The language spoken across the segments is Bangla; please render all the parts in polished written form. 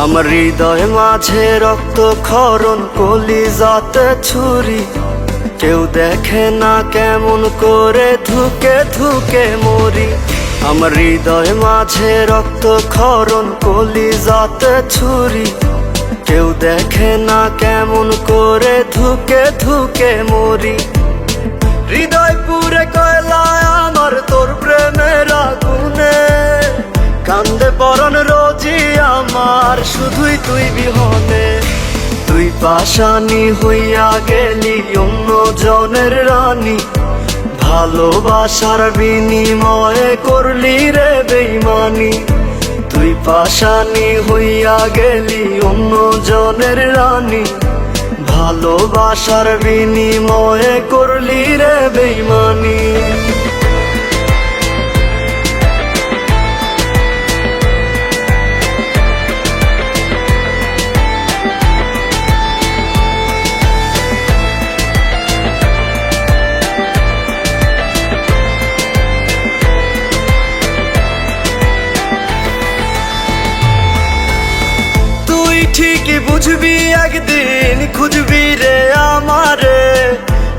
আমার হৃদয় মাঝে রক্ত ক্ষরণ, কলিজাতে ছুরি। কেউ দেখে না কেমন করে ধুকে ধুকে মরি। আমার হৃদয় মাঝে রক্ত ক্ষরণ, কলিজাতে ছুরি। কেউ দেখে না কেমন করে ধুকে ধুকে মরি। হৃদয় পুরে কয়লায় আমার তোর প্রেমের আগুনে, কান্দে পরাণ রোজই আমার শুধুই তুই বিহনে। তুই পাশানি হইয়া গেলি অন্য জনের রানী, ভালোবাসার বিনিময়ে করলি রে বেইমানি। তুই পাশানি হইয়া গেলি অন্য জনের রানী, ভালোবাসার বিনিময়ে করলি রে বেইমানি। ঠিকই বুঝবি একদিন, খুঁজবি রে আমারে।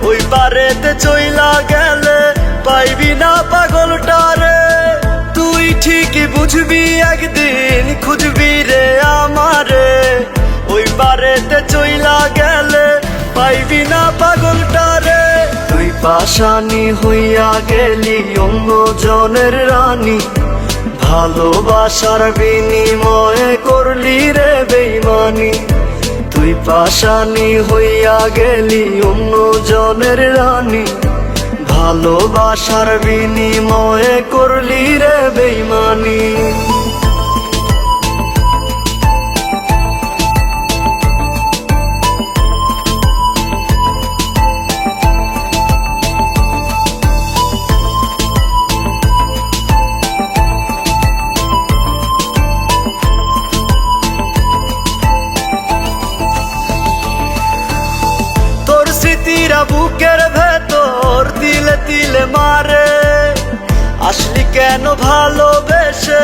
ওই পারেতে চইলা গেলে পাইবি না পাগলটারে। তুই ঠিকই বুঝবি একদিন, খুঁজবি রে আমারে। ওই পারেতে চইলা গেলে পাইবি না পাগলটারে। তুই পাশানি হইয়া গেলি অন্য জনের রানী, ভালোবাসার বিনিময়ে করলি রে বেইমানি। তুই পাশানি হইয়া গেলি অন্য জনের রানী, ভালোবাসার বিনিময়ে করলি রে বেইমানি। স্মৃতিরা বুকের ভেতর তিলে তিলে মারে। আসলি কেন ভালোবেসে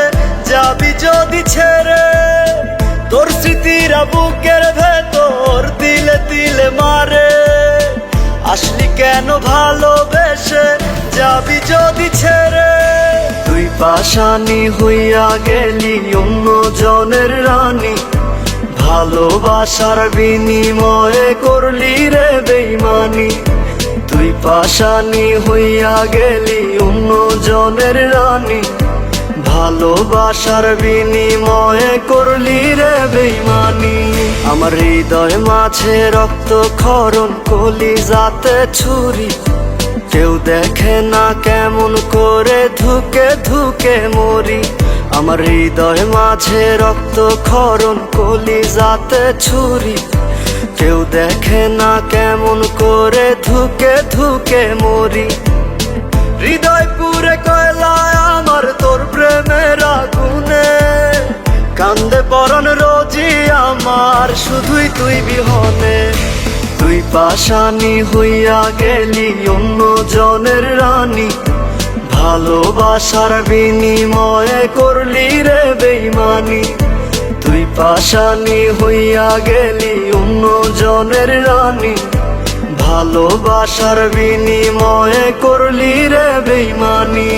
যাবি যদি ছেড়ে। তোর স্মৃতিরা বুকের ভেতর তিলে তিলে মারে। আসলি কেন ভালোবেসে যাবি যদি ছেড়ে। তুই পাশানি হইয়া গেলি অন্য জনের রানী, ভালোবাসার বিনিময়ে করলি রে বেইমানি। তুই পাশানি হইয়া গেলি অন্য জনের রানী, ভালোবাসার বিনিময়ে করলি রে বেইমানি। আমার হৃদয় মাঝে রক্ত ক্ষরণ, কলিজাতে ছুরি। কেউ দেখে না কেমন করে ধুকে ধুকে মরি। আমার হৃদয় মাঝে রক্ত ক্ষরণ, কলিজাতে ছুরি। কেউ দেখে না কেমন করে ধুকে ধুকে মরি। হৃদয় পুরে কয়লায় আমার তোর প্রেমের আগুনে, কান্দে পরাণ রোজই আমার শুধুই তুই বিহনে। তুই পাশানি হইয়া গেলি অন্য জনের রানী, ভালোবাসার বিনিময়ে করলি রে বেইমানি। তুই পাশানি হইয়া গেলি অন্য জনের রানী, ভালোবাসার বিনিময়ে করলি রে বেইমানি।